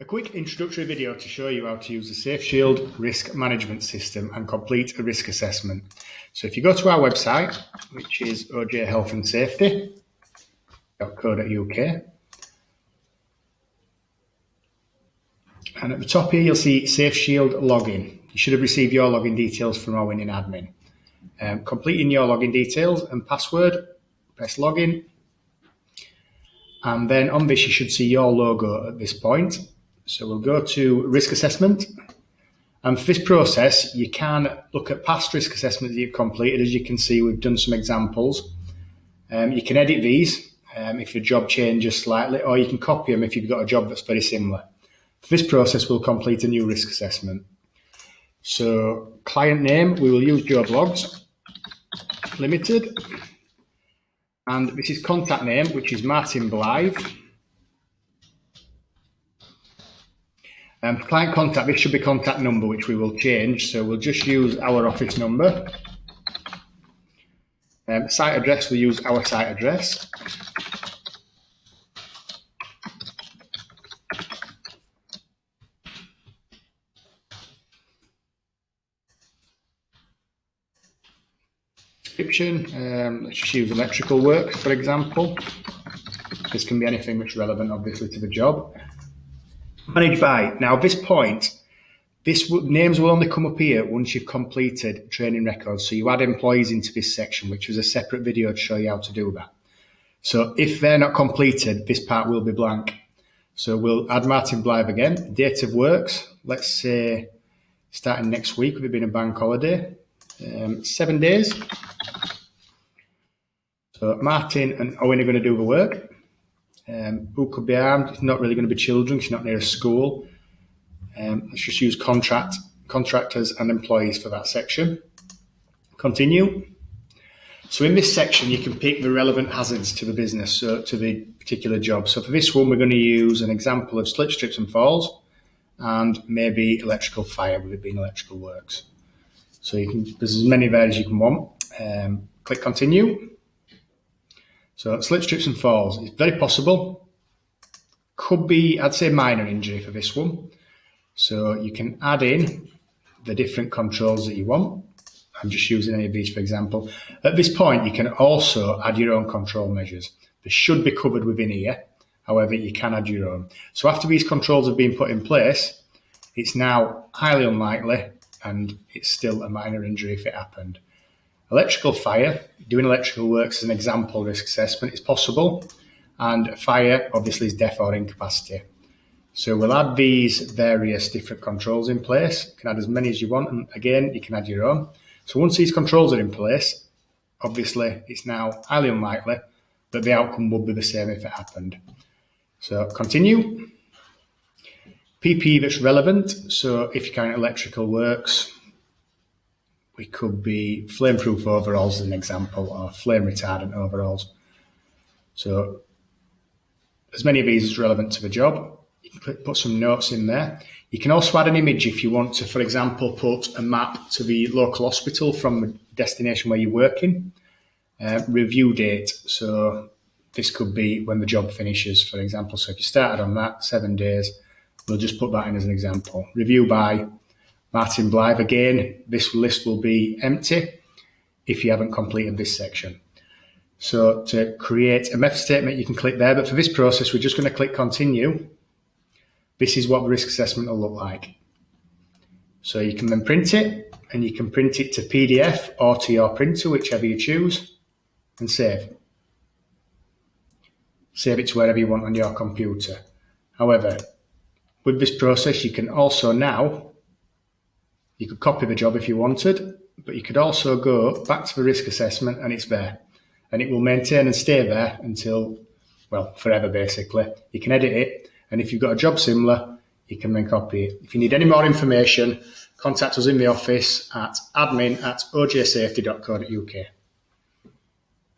A quick introductory video to show you how to use the Sheild Risk Management System and complete a risk assessment. So if you go to our website, which is ojhealthandsafety.co.uk, and at the top here you'll see Safe Sheild login. You should have received your login details from our winning admin. Completing your login details and password, press login, and then on this you should see your logo at this point. So we'll go to risk assessment, and for this process you can look at past risk assessments that you've completed. As you can see, we've done some examples. You can edit these if your job changes slightly, or you can copy them if you've got a job that's very similar. For this process we'll complete a new risk assessment. So client name, we will use Job Logs Limited, and this is contact name, which is Martin Blythe. For client contact, this should be contact number, which we will change, so we'll just use our office number. Site address, we'll use our site address. Description, let's just use electrical work, for example. This can be anything which is relevant, obviously, to the job. Managed by. Now, at this point, names will only come up here once you've completed training records. So you add employees into this section, which was a separate video to show you how to do that. So if they're not completed, this part will be blank. So we'll add Martin Blythe again. Date of works, let's say starting next week, with it being a bank holiday, 7 days. So Martin and Owen are going to do the work. Who could be armed? It's not really going to be children, it's not near a school. Let's just use contractors and employees for that section. Continue. So in this section you can pick the relevant hazards to the business, so to the particular job. So for this one we're going to use an example of slip, trips and falls, and maybe electrical fire, with it being electrical works. So there's as many there as you can want. Click continue. So slip, trips and falls, it's very possible. Could be, I'd say, minor injury for this one. So you can add in the different controls that you want. I'm just using any of these for example. At this point, you can also add your own control measures. They should be covered within here. However, you can add your own. So after these controls have been put in place, it's now highly unlikely and it's still a minor injury if it happened. Electrical fire, doing electrical works as an example risk assessment is possible, and fire obviously is death or incapacity. So we'll add these various different controls in place. You can add as many as you want, and again you can add your own. So once these controls are in place, obviously it's now highly unlikely that the outcome would be the same if it happened. So continue. PPE that's relevant, so if you're carrying electrical works, it could be flame-proof overalls as an example, or flame retardant overalls. So as many of these as relevant to the job. You can put some notes in there. You can also add an image if you want to, for example, put a map to the local hospital from the destination where you're working. Review date, so this could be when the job finishes, for example. So if you started on that, 7 days, we'll just put that in as an example. Review by Martin Blythe. Again, this list will be empty if you haven't completed this section. So to create a method statement, you can click there, but for this process, we're just going to click continue. This is what the risk assessment will look like. So you can then print it, and you can print it to PDF or to your printer, whichever you choose, and save. Save it to wherever you want on your computer. However, with this process, you can also you could copy the job if you wanted, but you could also go back to the risk assessment and it's there. And it will maintain and stay there until, well, forever basically. You can edit it, and if you've got a job similar, you can then copy it. If you need any more information, contact us in the office at admin@ojsafety.co.uk.